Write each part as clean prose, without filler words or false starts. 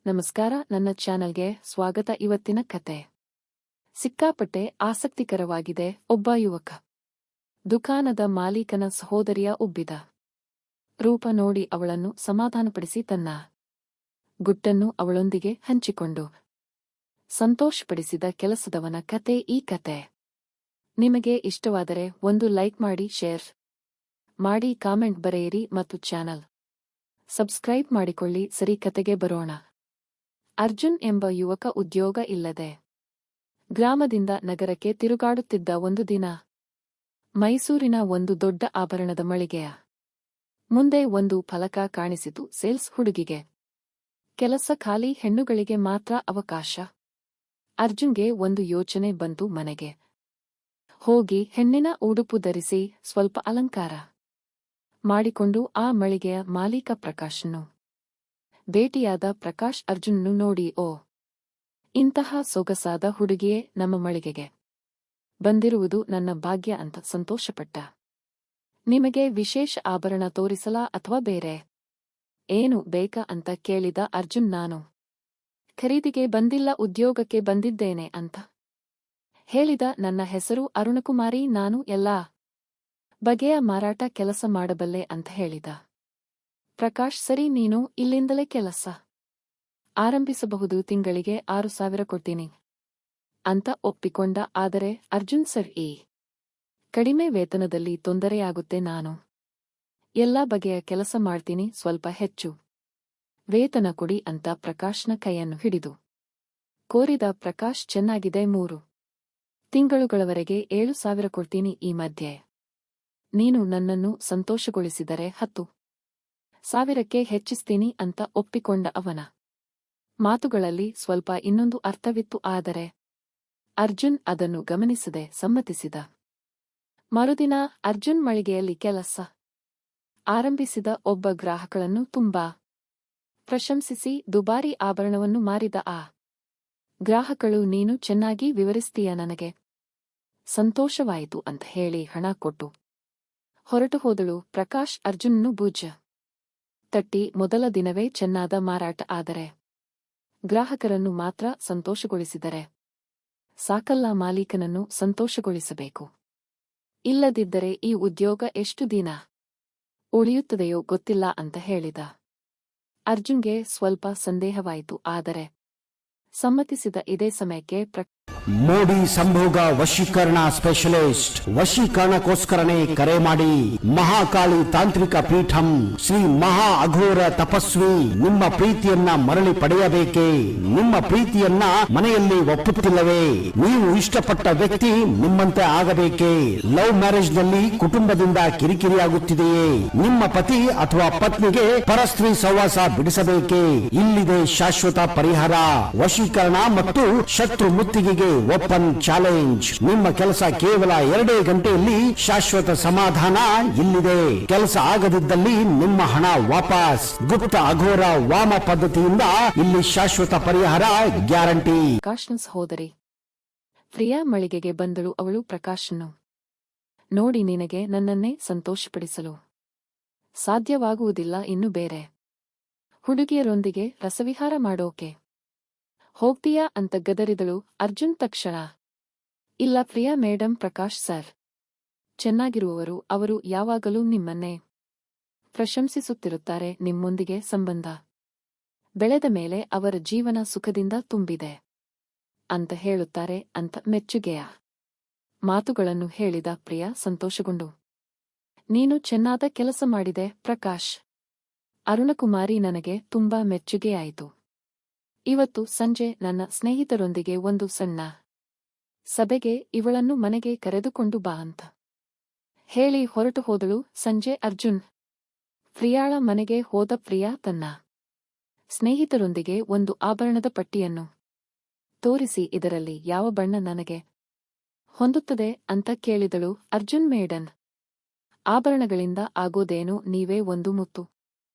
ನಮಸ್ಕಾರ, ನನ್ನ ಚಾನಲ್ಗೆ ಸ್ವಾಗತ. ಇವತ್ತಿನ ಕತೆ ಸಿಕ್ಕಾಪಟ್ಟೆ ಆಸಕ್ತಿಕರವಾಗಿದೆ. ಒಬ್ಬ ಯುವಕ ದುಕಾನದ ಮಾಲೀಕನ ಸಹೋದರಿಯ ಉಬ್ಬಿದ ರೂಪ ನೋಡಿ ಅವಳನ್ನು ಸಮಾಧಾನಪಡಿಸಿ ತನ್ನ ಗುಟ್ಟನ್ನು ಅವಳೊಂದಿಗೆ ಹಂಚಿಕೊಂಡು ಸಂತೋಷಪಡಿಸಿದ ಕೆಲಸದವನ ಕತೆ ಈ ಕತೆ. ನಿಮಗೆ ಇಷ್ಟವಾದರೆ ಒಂದು ಲೈಕ್ ಮಾಡಿ, ಶೇರ್ ಮಾಡಿ, ಕಾಮೆಂಟ್ ಬರೆಯಿರಿ ಮತ್ತು ಚಾನಲ್ ಸಬ್ಸ್ಕ್ರೈಬ್ ಮಾಡಿಕೊಳ್ಳಿ. ಸರಿ, ಕತೆಗೆ ಬರೋಣ. ಅರ್ಜುನ್ ಎಂಬ ಯುವಕ ಉದ್ಯೋಗ ಇಲ್ಲದೆ ಗ್ರಾಮದಿಂದ ನಗರಕ್ಕೆ ತಿರುಗಾಡುತ್ತಿದ್ದ. ಒಂದು ದಿನ ಮೈಸೂರಿನ ಒಂದು ದೊಡ್ಡ ಆಭರಣದ ಮಳಿಗೆಯ ಮುಂದೆ ಒಂದು ಫಲಕ ಕಾಣಿಸಿತು. ಸೇಲ್ಸ್ ಹುಡುಗಿಗೆ ಕೆಲಸ, ಖಾಲಿ ಹೆಣ್ಣುಗಳಿಗೆ ಮಾತ್ರ ಅವಕಾಶ. ಅರ್ಜುನ್ಗೆ ಒಂದು ಯೋಚನೆ ಬಂತು. ಮನೆಗೆ ಹೋಗಿ ಹೆಣ್ಣಿನ ಉಡುಪು ಧರಿಸಿ ಸ್ವಲ್ಪ ಅಲಂಕಾರ ಮಾಡಿಕೊಂಡು ಆ ಮಳಿಗೆಯ ಮಾಲೀಕ ಪ್ರಕಾಶ್ನು ಭೇಟಿಯಾದ. ಪ್ರಕಾಶ್ ಅರ್ಜುನ್ను ನೋಡಿ, ಓ, ಇಂತಹ ಸೊಗಸಾದ ಹುಡುಗಿಯೇ ನಮ್ಮ ಮಳಿಗೆಗೆ ಬಂದಿರುವುದು ನನ್ನ ಭಾಗ್ಯ ಅಂತ ಸಂತೋಷಪಟ್ಟ. ನಿಮಗೆ ವಿಶೇಷ ಆಭರಣ ತೋರಿಸಲಾ ಅಥವಾ ಬೇರೆ ಏನು ಬೇಕಾ ಅಂತ ಕೇಳಿದ ಅರ್ಜುನ್. ನಾನು ಖರೀದಿಗೆ ಬಂದಿಲ್ಲ, ಉದ್ಯೋಗಕ್ಕೆ ಬಂದಿದ್ದೇನೆ ಅಂತ ಹೇಳಿದ. ನನ್ನ ಹೆಸರು ಅರುಣಕುಮಾರಿ, ನಾನು ಎಲ್ಲಾ ಬಗೆಯ ಮಾರಾಟ ಕೆಲಸ ಮಾಡಬಲ್ಲೆ ಅಂತ ಹೇಳಿದ. ಪ್ರಕಾಶ್, ಸರಿ, ನೀನು ಇಲ್ಲಿಂದಲೇ ಕೆಲಸ ಆರಂಭಿಸಬಹುದು, ತಿಂಗಳಿಗೆ 6,000 ಕೊಡ್ತೀನಿ ಅಂತ ಒಪ್ಪಿಕೊಂಡ. ಆದರೆ ಅರ್ಜುನ್, ಸರ್, ಈ ಕಡಿಮೆ ವೇತನದಲ್ಲಿ ತೊಂದರೆಯಾಗುತ್ತೆ, ನಾನು ಎಲ್ಲಾ ಬಗೆಯ ಕೆಲಸ ಮಾಡ್ತೀನಿ, ಸ್ವಲ್ಪ ಹೆಚ್ಚು ವೇತನ ಕೊಡಿ ಅಂತ ಪ್ರಕಾಶ್ನ ಕೈಯನ್ನು ಹಿಡಿದು ಕೋರಿದ. ಪ್ರಕಾಶ್, ಚೆನ್ನಾಗಿದೆ, 3 ತಿಂಗಳುಗಳವರೆಗೆ 7,000 ಕೊಡ್ತೀನಿ. ಈ ಮಧ್ಯೆ ನೀನು ನನ್ನನ್ನು ಸಂತೋಷಗೊಳಿಸಿದರೆ 10,000ಕ್ಕೆ ಹೆಚ್ಚಿಸ್ತೀನಿ ಅಂತ ಒಪ್ಪಿಕೊಂಡ. ಅವನ ಮಾತುಗಳಲ್ಲಿ ಸ್ವಲ್ಪ ಇನ್ನೊಂದು ಅರ್ಥವಿತ್ತು, ಆದರೆ ಅರ್ಜುನ್ ಅದನ್ನು ಗಮನಿಸದೆ ಸಮ್ಮತಿಸಿದ. ಮರುದಿನ ಅರ್ಜುನ್ ಮಳಿಗೆಯಲ್ಲಿ ಕೆಲಸ ಆರಂಭಿಸಿದ. ಒಬ್ಬ ಗ್ರಾಹಕಳನ್ನು ತುಂಬಾ ಪ್ರಶಂಸಿಸಿ ದುಬಾರಿ ಆಭರಣವನ್ನು ಮಾರಿದ. ಆ ಗ್ರಾಹಕಳು, ನೀನು ಚೆನ್ನಾಗಿ ವಿವರಿಸ್ತೀಯ, ನನಗೆ ಸಂತೋಷವಾಯಿತು ಅಂತ ಹೇಳಿ ಹಣ ಕೊಟ್ಟು ಹೊರಟು ಹೋದಳು. ಪ್ರಕಾಶ್ ಅರ್ಜುನ್ను ಬೂಜ ತಟ್ಟಿ ಮೊದಲ ದಿನವೇ ಚೆನ್ನಾದ ಮಾರಾಟ. ಆದರೆ ಗ್ರಾಹಕರನ್ನು ಮಾತ್ರ ಸಂತೋಷಗೊಳಿಸಿದರೆ ಸಾಕಲ್ಲ, ಮಾಲೀಕನನ್ನು ಸಂತೋಷಗೊಳಿಸಬೇಕು. ಇಲ್ಲದಿದ್ದರೆ ಈ ಉದ್ಯೋಗ ಎಷ್ಟು ದಿನ ಉಳಿಯುತ್ತದೆಯೋ ಗೊತ್ತಿಲ್ಲ ಅಂತ ಹೇಳಿದ. ಅರ್ಜುನ್ಗೆ ಸ್ವಲ್ಪ ಸಂದೇಹವಾಯಿತು, ಆದರೆ ಸಮ್ಮತಿಸಿದ. ಇದೇ ಸಮಯಕ್ಕೆ ಮೋಡಿ ಸಂಭೋಗ ವಶೀಕರಣ ಸ್ಪೆಷಲಿಸ್ಟ್, ವಶೀಕರಣಕ್ಕೋಸ್ಕರನೇ ಕರೆ ಮಾಡಿ. ಮಹಾಕಾಳಿ ತಾಂತ್ರಿಕ ಪೀಠಂ ಶ್ರೀ ಮಹಾ ಅಘೋರ ತಪಸ್ವಿ ನಿಮ್ಮ ಪ್ರೀತಿಯನ್ನ ಮರಳಿ ಪಡೆಯಬೇಕೇ? ನಿಮ್ಮ ಪ್ರೀತಿಯನ್ನ ಮನೆಯಲ್ಲಿ ಒಪ್ಪುತ್ತಿಲ್ಲವೇ? ನೀವು ಇಷ್ಟಪಟ್ಟ ವ್ಯಕ್ತಿ ನಿಮ್ಮಂತೆ ಆಗಬೇಕೇ? ಲವ್ ಮ್ಯಾರೇಜ್ ನಲ್ಲಿ ಕುಟುಂಬದಿಂದ ಕಿರಿಕಿರಿಯಾಗುತ್ತಿದೆಯೇ? ನಿಮ್ಮ ಪತಿ ಅಥವಾ ಪತ್ನಿಗೆ ಪರಸ್ತ್ರೀ ಸಹವಾಸ ಬಿಡಿಸಬೇಕೇ? ಇಲ್ಲಿದೆ ಶಾಶ್ವತ ಪರಿಹಾರ. ವಶೀಕರಣ ಮತ್ತು ಶತ್ರು ಮುತ್ತಿಗೆಗೆ ಓಪನ್ ಚಾಲೆಂಜ್. ನಿಮ್ಮ ಕೆಲಸ ಕೇವಲ 2 ಗಂಟೆಯಲ್ಲಿ ಶಾಶ್ವತ ಸಮಾಧಾನ ಇಲ್ಲಿದೆ. ಕೆಲಸ ಆಗದಿದ್ದಲ್ಲಿ ನಿಮ್ಮ ಹಣ ವಾಪಸ್. ಗುಪ್ತ ಅಘೋರ ವಾಮ ಪದ್ಧತಿಯಿಂದ ಇಲ್ಲಿ ಶಾಶ್ವತ ಪರಿಹಾರ ಗ್ಯಾರಂಟಿ. ಪ್ರಕಾಶ್ನ ಸಹೋದರಿ ಪ್ರಿಯಾ ಮಳಿಗೆಗೆ ಬಂದಳು. ಅವಳು ಪ್ರಕಾಶ್ನು ನೋಡಿ, ನಿನಗೆ ನನ್ನನ್ನೇ ಸಂತೋಷಪಡಿಸಲು ಸಾಧ್ಯವಾಗುವುದಿಲ್ಲ, ಇನ್ನು ಬೇರೆ ಹುಡುಗಿಯರೊಂದಿಗೆ ರಸವಿಹಾರ ಮಾಡೋಕೆ ಹೋಗ್ತೀಯಾ ಅಂತ ಗದರಿದಳು. ಅರ್ಜುನ್ ತಕ್ಷಣ, ಇಲ್ಲ ಪ್ರಿಯಾ ಮೇಡಂ, ಪ್ರಕಾಶ್ ಸರ್ ಚೆನ್ನಾಗಿರುವವರು, ಅವರು ಯಾವಾಗಲೂ ನಿಮ್ಮನ್ನೇ ಪ್ರಶಂಸಿಸುತ್ತಿರುತ್ತಾರೆ. ನಿಮ್ಮೊಂದಿಗೆ ಸಂಬಂಧ ಬೆಳೆದ ಮೇಲೆ ಅವರ ಜೀವನ ಸುಖದಿಂದ ತುಂಬಿದೆ ಅಂತ ಹೇಳುತ್ತಾರೆ ಅಂತ ಮೆಚ್ಚುಗೆಯ ಮಾತುಗಳನ್ನು ಹೇಳಿದ. ಪ್ರಿಯಾ ಸಂತೋಷಗೊಂಡು, ನೀನು ಚೆನ್ನಾದ ಕೆಲಸ ಮಾಡಿದೆ ಪ್ರಕಾಶ್. ಅರುಣಕುಮಾರಿ, ನನಗೆ ತುಂಬಾ ಮೆಚ್ಚುಗೆಯಾಯಿತು. ಇವತ್ತು ಸಂಜೆ ನನ್ನ ಸ್ನೇಹಿತರೊಂದಿಗೆ ಒಂದು ಸಣ್ಣ ಸಭೆಗೆ ಇವಳನ್ನು ಮನೆಗೆ ಕರೆದುಕೊಂಡು ಬಾ ಅಂತ ಹೇಳಿ ಹೊರಟು ಹೋದಳು. ಸಂಜೆ ಅರ್ಜುನ್ ಪ್ರಿಯಾಳ ಮನೆಗೆ ಹೋದ. ಪ್ರಿಯಾ ತನ್ನ ಸ್ನೇಹಿತರೊಂದಿಗೆ ಒಂದು ಆಭರಣದ ಪಟ್ಟಿಯನ್ನು ತೋರಿಸಿ, ಇದರಲ್ಲಿ ಯಾವ ಬಣ್ಣ ನನಗೆ ಹೊಂದುತ್ತದೆ ಅಂತ ಕೇಳಿದಳು. ಅರ್ಜುನ್, ಮೇಡನ್, ಆಭರಣಗಳಿಂದ ಆಗೋದೇನು, ನೀವೇ ಒಂದು ಮುತ್ತು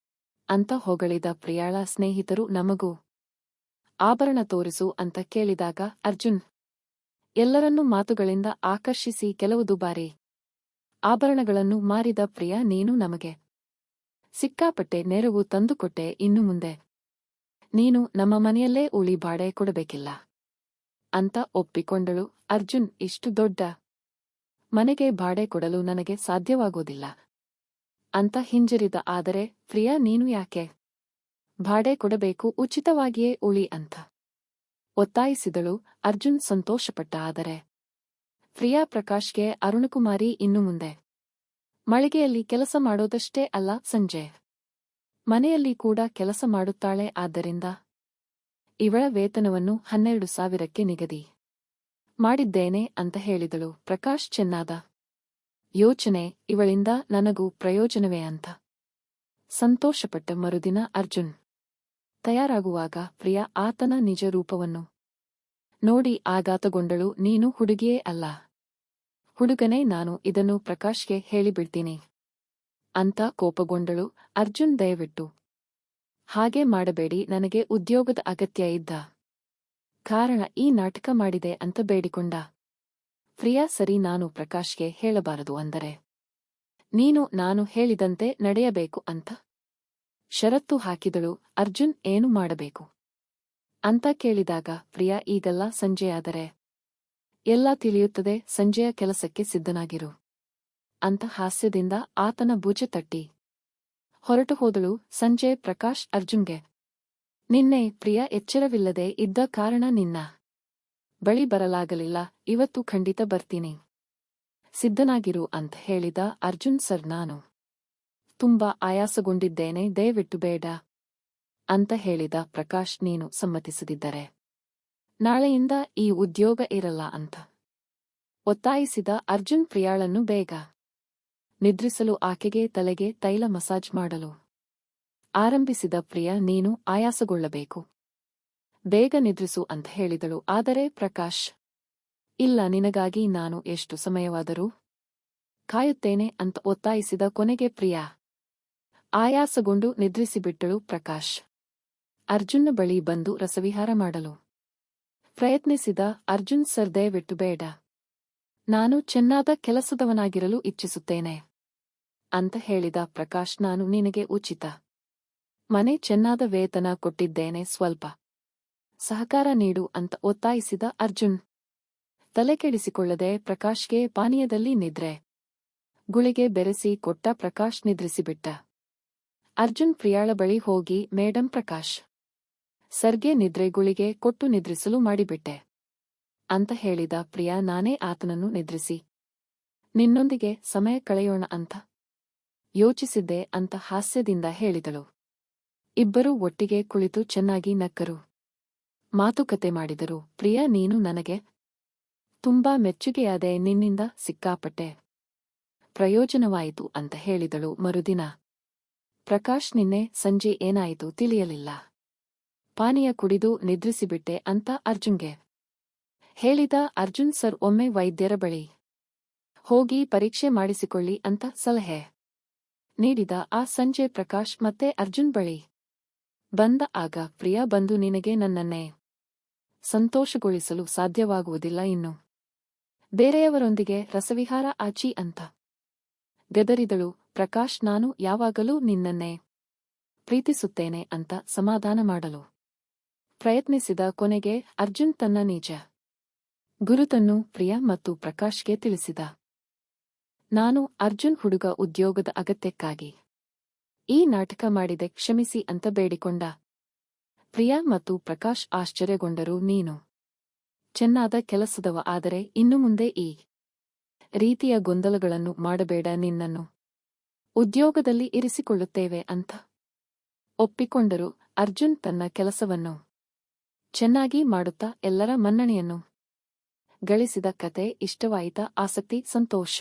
ಅಂತ ಹೊಗಳಿದ. ಪ್ರಿಯಾಳ ಸ್ನೇಹಿತರು, ನಮಗೂ ಆಭರಣ ತೋರಿಸು ಅಂತ ಕೇಳಿದಾಗ ಅರ್ಜುನ್ ಎಲ್ಲರನ್ನೂ ಮಾತುಗಳಿಂದ ಆಕರ್ಷಿಸಿ ಕೆಲವು ದುಬಾರಿ ಆಭರಣಗಳನ್ನು ಮಾರಿದ. ಪ್ರಿಯಾ, ನೀನು ನಮಗೆ ಸಿಕ್ಕಾಪಟ್ಟೆ ನೆರವು ತಂದುಕೊಟ್ಟೆ, ಇನ್ನು ಮುಂದೆ ನೀನು ನಮ್ಮ ಮನೆಯಲ್ಲೇ ಉಳಿ ಬಾಡೆ ಕೊಡಬೇಕಿಲ್ಲ ಅಂತ ಒಪ್ಪಿಕೊಂಡಳು. ಅರ್ಜುನ್, ಇಷ್ಟು ದೊಡ್ಡ ಮನೆಗೆ ಬಾಡೆ ಕೊಡಲು ನನಗೆ ಸಾಧ್ಯವಾಗೋದಿಲ್ಲ ಅಂತ ಹಿಂಜರಿದ. ಆದರೆ ಪ್ರಿಯಾ, ನೀನು ಯಾಕೆ ಬಾಡೆ ಕೊಡಬೇಕು, ಉಚಿತವಾಗಿಯೇ ಉಳಿ ಅಂತ ಒತ್ತಾಯಿಸಿದಳು. ಅರ್ಜುನ್ ಸಂತೋಷಪಟ್ಟ. ಆದರೆ ಪ್ರಿಯಾ ಪ್ರಕಾಶ್ಗೆ, ಅರುಣಕುಮಾರಿ ಇನ್ನು ಮುಂದೆ ಮಳಿಗೆಯಲ್ಲಿ ಕೆಲಸ ಮಾಡೋದಷ್ಟೇ ಅಲ್ಲ, ಸಂಜೆ ಮನೆಯಲ್ಲಿ ಕೂಡ ಕೆಲಸ ಮಾಡುತ್ತಾಳೆ. ಆದ್ದರಿಂದ ಇವಳ ವೇತನವನ್ನು 12,000ಕ್ಕೆ ನಿಗದಿ ಮಾಡಿದ್ದೇನೆ ಅಂತ ಹೇಳಿದಳು. ಪ್ರಕಾಶ್, ಚೆನ್ನಾದ ಯೋಚನೆ, ಇವಳಿಂದ ನನಗೂ ಪ್ರಯೋಜನವೇ ಅಂತ ಸಂತೋಷಪಟ್ಟ. ಮರುದಿನ ಅರ್ಜುನ್ ತಯಾರಾಗುವಾಗ ಪ್ರಿಯಾ ಆತನ ನಿಜ ರೂಪವನ್ನು ನೋಡಿ ಆಘಾತಗೊಂಡಳು. ನೀನು ಹುಡುಗಿಯೇ ಅಲ್ಲ, ಹುಡುಗನೇ ನಾನು, ಇದನ್ನು ಪ್ರಕಾಶ್ಗೆ ಹೇಳಿಬಿಡ್ತೀನಿ ಅಂತ ಕೋಪಗೊಂಡಳು. ಅರ್ಜುನ್, ದಯವಿಟ್ಟು ಹಾಗೆ ಮಾಡಬೇಡಿ, ನನಗೆ ಉದ್ಯೋಗದ ಅಗತ್ಯ ಇದ್ದ ಕಾರಣ ಈ ನಾಟಕ ಮಾಡಿದೆ ಅಂತ ಬೇಡಿಕೊಂಡ. ಪ್ರಿಯಾ, ಸರಿ, ನಾನು ಪ್ರಕಾಶ್ಗೆ ಹೇಳಬಾರದು ಅಂದರೆ ನೀನು ನಾನು ಹೇಳಿದಂತೆ ನಡೆಯಬೇಕು ಅಂತ ಷರತ್ತು ಹಾಕಿದಳು. ಅರ್ಜುನ್, ಏನು ಮಾಡಬೇಕು ಅಂತ ಕೇಳಿದಾಗ ಪ್ರಿಯಾ, ಈಗಲ್ಲ, ಸಂಜೆಯಾದರೆ ಎಲ್ಲ ತಿಳಿಯುತ್ತದೆ, ಸಂಜೆಯ ಕೆಲಸಕ್ಕೆ ಸಿದ್ಧನಾಗಿರು ಅಂತ ಹಾಸ್ಯದಿಂದ ಆತನ ಭುಜ ತಟ್ಟಿ ಹೊರಟು ಹೋದಳು. ಸಂಜೆ ಪ್ರಕಾಶ್ ಅರ್ಜುನ್ಗೆ, ನಿನ್ನೆ ಪ್ರಿಯಾ ಎಚ್ಚರವಿಲ್ಲದೆ ಇದ್ದ ಕಾರಣ ನಿನ್ನ ಬಳಿ ಬರಲಾಗಲಿಲ್ಲ, ಇವತ್ತು ಖಂಡಿತ ಬರ್ತೀನಿ, ಸಿದ್ಧನಾಗಿರು ಅಂತ ಹೇಳಿದ. ಅರ್ಜುನ್, ಸರ್, ನಾನು ತುಂಬಾ ಆಯಾಸಗೊಂಡಿದ್ದೇನೆ, ದಯವಿಟ್ಟು ಬೇಡ ಅಂತ ಹೇಳಿದ. ಪ್ರಕಾಶ್, ನೀನು ಸಮ್ಮತಿಸದಿದ್ದರೆ ನಾಳೆಯಿಂದ ಈ ಉದ್ಯೋಗ ಇರಲ್ಲ ಅಂತ ಒತ್ತಾಯಿಸಿದ. ಅರ್ಜುನ್ ಪ್ರಿಯಾಳನ್ನು ಬೇಗ ನಿದ್ರಿಸಲು ಆಕೆಗೆ ತಲೆಗೆ ತೈಲ ಮಸಾಜ್ ಮಾಡಲು ಆರಂಭಿಸಿದ. ಪ್ರಿಯಾ, ನೀನು ಆಯಾಸಗೊಳ್ಳಬೇಕು, ಬೇಗ ನಿದ್ರಿಸು ಅಂತ ಹೇಳಿದಳು. ಆದರೆ ಪ್ರಕಾಶ್, ಇಲ್ಲ, ನಿನಗಾಗಿ ನಾನು ಎಷ್ಟು ಸಮಯವಾದರೂ ಕಾಯುತ್ತೇನೆ ಅಂತ ಒತ್ತಾಯಿಸಿದ. ಕೊನೆಗೆ ಪ್ರಿಯಾ ಆಯಾಸಗೊಂಡು ನಿದ್ರಿಸಿಬಿಟ್ಟಳು. ಪ್ರಕಾಶ್ ಅರ್ಜುನ್ನ ಬಳಿ ಬಂದು ರಸವಿಹಾರ ಮಾಡಲು ಪ್ರಯತ್ನಿಸಿದ. ಅರ್ಜುನ್, ಸರ್, ದಯವಿಟ್ಟು ಬೇಡ, ನಾನು ಚೆನ್ನಾದ ಕೆಲಸದವನಾಗಿರಲು ಇಚ್ಛಿಸುತ್ತೇನೆ ಅಂತ ಹೇಳಿದ. ಪ್ರಕಾಶ್, ನಾನು ನಿನಗೆ ಉಚಿತ ಮನೆ, ಚೆನ್ನಾದ ವೇತನ ಕೊಟ್ಟಿದ್ದೇನೆ, ಸ್ವಲ್ಪ ಸಹಕಾರ ನೀಡು ಅಂತ ಒತ್ತಾಯಿಸಿದ. ಅರ್ಜುನ್ ತಲೆಕೆಡಿಸಿಕೊಳ್ಳದೆ ಪ್ರಕಾಶ್ಗೆ ಪಾನೀಯದಲ್ಲಿ ನಿದ್ರೆ ಗುಳಿಗೆ ಬೆರೆಸಿ ಕೊಟ್ಟ. ಪ್ರಕಾಶ್ ನಿದ್ರಿಸಿಬಿಟ್ಟ. ಅರ್ಜುನ್ ಪ್ರಿಯಾಳ ಬಳಿ ಹೋಗಿ, ಮೇಡಂ, ಪ್ರಕಾಶ್ ಸರ್ಗೆ ನಿದ್ರೆ ಗುಳಿಗೆ ಕೊಟ್ಟು ನಿದ್ರಿಸಲು ಮಾಡಿಬಿಟ್ಟೆ ಅಂತ ಹೇಳಿದ. ಪ್ರಿಯಾ, ನಾನೇ ಆತನನ್ನು ನಿದ್ರಿಸಿ ನಿನ್ನೊಂದಿಗೆ ಸಮಯ ಕಳೆಯೋಣ ಅಂತ ಯೋಚಿಸಿದ್ದೆ ಅಂತ ಹಾಸ್ಯದಿಂದ ಹೇಳಿದಳು. ಇಬ್ಬರೂ ಒಟ್ಟಿಗೆ ಕುಳಿತು ಚೆನ್ನಾಗಿ ನಕ್ಕರು, ಮಾತುಕತೆ ಮಾಡಿದರು. ಪ್ರಿಯಾ, ನೀನು ನನಗೆ ತುಂಬಾ ಮೆಚ್ಚುಗೆಯಾದೆ, ನಿನ್ನಿಂದ ಸಿಕ್ಕಾಪಟ್ಟೆ ಪ್ರಯೋಜನವಾಯಿತು ಅಂತ ಹೇಳಿದಳು. ಮರುದಿನ ಪ್ರಕಾಶ್, ನಿನ್ನೆ ಸಂಜೆ ಏನಾಯಿತು ತಿಳಿಯಲಿಲ್ಲ, ಪಾನೀಯ ಕುಡಿದು ನಿದ್ರಿಸಿಬಿಟ್ಟೆ ಅಂತ ಅರ್ಜುನ್ಗೆ ಹೇಳಿದ. ಅರ್ಜುನ್, ಸರ್, ಒಮ್ಮೆ ವೈದ್ಯರ ಬಳಿ ಹೋಗಿ ಪರೀಕ್ಷೆ ಮಾಡಿಸಿಕೊಳ್ಳಿ ಅಂತ ಸಲಹೆ ನೀಡಿದ. ಆ ಸಂಜೆ ಪ್ರಕಾಶ್ ಮತ್ತೆ ಅರ್ಜುನ್ ಬಳಿ ಬಂದ. ಆಗ ಪ್ರಿಯಾ ಬಂದು, ನಿನಗೆ ನನ್ನನ್ನೇ ಸಂತೋಷಗೊಳಿಸಲು ಸಾಧ್ಯವಾಗುವುದಿಲ್ಲ, ಇನ್ನು ಬೇರೆಯವರೊಂದಿಗೆ ರಸವಿಹಾರ ಆಚಿ ಅಂತ ಗದರಿದಳು. ಪ್ರಕಾಶ್, ನಾನು ಯಾವಾಗಲೂ ನಿನ್ನನ್ನೇ ಪ್ರೀತಿಸುತ್ತೇನೆ ಅಂತ ಸಮಾಧಾನ ಮಾಡಲು ಪ್ರಯತ್ನಿಸಿದ. ಕೊನೆಗೆ ಅರ್ಜುನ್ ತನ್ನ ನಿಜ ಗುರುತನ್ನು ಪ್ರಿಯಾ ಮತ್ತು ಪ್ರಕಾಶ್ಗೆ ತಿಳಿಸಿದ. ನಾನು ಅರ್ಜುನ್ ಹುಡುಗ ಉದ್ಯೋಗದ ಅಗತ್ಯಕ್ಕಾಗಿ ಈ ನಾಟಕ ಮಾಡಿದೆ, ಕ್ಷಮಿಸಿ ಅಂತ ಬೇಡಿಕೊಂಡ. ಪ್ರಿಯಾ ಮತ್ತು ಪ್ರಕಾಶ್ ಆಶ್ಚರ್ಯಗೊಂಡರು. ನೀನು ಚೆನ್ನಾದ ಕೆಲಸದವ, ಆದರೆ ಇನ್ನು ಮುಂದೆ ಈ ರೀತಿಯ ಗೊಂದಲಗಳನ್ನು ಮಾಡಬೇಡ, ನಿನ್ನನ್ನು ಉದ್ಯೋಗದಲ್ಲಿ ಇರಿಸಿಕೊಳ್ಳುತ್ತೇವೆ ಅಂತ ಒಪ್ಪಿಕೊಂಡರು. ಅರ್ಜುನ್ ತನ್ನ ಕೆಲಸವನ್ನು ಚೆನ್ನಾಗಿ ಮಾಡುತ್ತಾ ಎಲ್ಲರ ಮನ್ನಣೆಯನ್ನು ಗಳಿಸಿದ. ಕತೆ ಇಷ್ಟವಾಯಿತಾ? ಆಸಕ್ತಿ, ಸಂತೋಷ.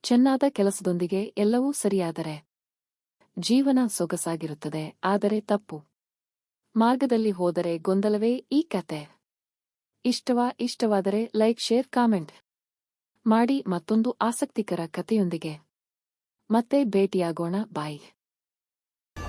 ಚೆನ್ನಾದ ಕೆಲಸದೊಂದಿಗೆ ಎಲ್ಲವೂ ಸರಿಯಾದರೆ ಜೀವನ ಸೊಗಸಾಗಿರುತ್ತದೆ. ಆದರೆ ತಪ್ಪು ಮಾರ್ಗದಲ್ಲಿ ಹೋದರೆ ಗೊಂದಲವೇ ಈ ಕತೆ. ಇಷ್ಟವಾದರೆ ಲೈಕ್, ಶೇರ್, ಕಾಮೆಂಟ್ ಮಾಡಿ. ಮತ್ತೊಂದು ಆಸಕ್ತಿಕರ ಕಥೆಯೊಂದಿಗೆ ಮತ್ತೆ ಭೇಟಿಯಾಗೋಣ. ಬಾಯ್.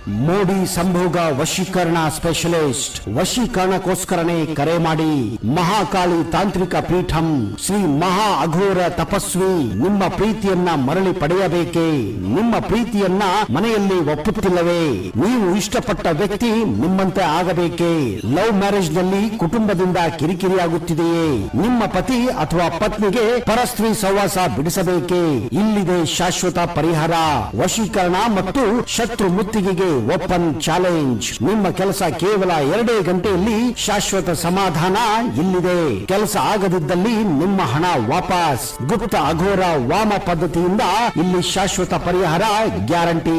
ಮೋಡಿ ಸಂಭೋಗ ವಶೀಕರಣ ಸ್ಪೆಷಲಿಸ್ಟ್. ವಶೀಕರಣಕ್ಕೋಸ್ಕರನೇ ಕರೆ ಮಾಡಿ. ಮಹಾಕಾಳಿ ತಾಂತ್ರಿಕ ಪೀಠಂ ಶ್ರೀ ಮಹಾ ಅಘೋರ ತಪಸ್ವಿ ನಿಮ್ಮ ಪ್ರೀತಿಯನ್ನ ಮರಳಿ ಪಡೆಯಬೇಕೇ? ನಿಮ್ಮ ಪ್ರೀತಿಯನ್ನ ಮನೆಯಲ್ಲಿ ಒಪ್ಪುತ್ತಿಲ್ಲವೇ? ನೀವು ಇಷ್ಟಪಟ್ಟ ವ್ಯಕ್ತಿ ನಿಮ್ಮಂತೆ ಆಗಬೇಕೇ? ಲವ್ ಮ್ಯಾರೇಜ್ ನಲ್ಲಿ ಕುಟುಂಬದಿಂದ ಕಿರಿಕಿರಿಯಾಗುತ್ತಿದೆಯೇ? ನಿಮ್ಮ ಪತಿ ಅಥವಾ ಪತ್ನಿಗೆ ಪರಸ್ತ್ರೀ ಸಹವಾಸ ಬಿಡಿಸಬೇಕೇ? ಇಲ್ಲಿದೆ ಶಾಶ್ವತ ಪರಿಹಾರ. ವಶೀಕರಣ ಮತ್ತು ಶತ್ರು ಮುತ್ತಿಗೆಗೆ ಓಪನ್ ಚಾಲೆಂಜ್. ನಿಮ್ಮ ಕೆಲಸ ಕೇವಲ 2 ಗಂಟೆಯಲ್ಲಿ ಶಾಶ್ವತ ಸಮಾಧಾನ ಇಲ್ಲಿದೆ. ಕೆಲಸ ಆಗದಿದ್ದಲ್ಲಿ ನಿಮ್ಮ ಹಣ ವಾಪಸ್. ಗುಪ್ತ ಅಘೋರ ವಾಮ ಪದ್ಧತಿಯಿಂದ ಇಲ್ಲಿ ಶಾಶ್ವತ ಪರಿಹಾರ ಗ್ಯಾರಂಟಿ.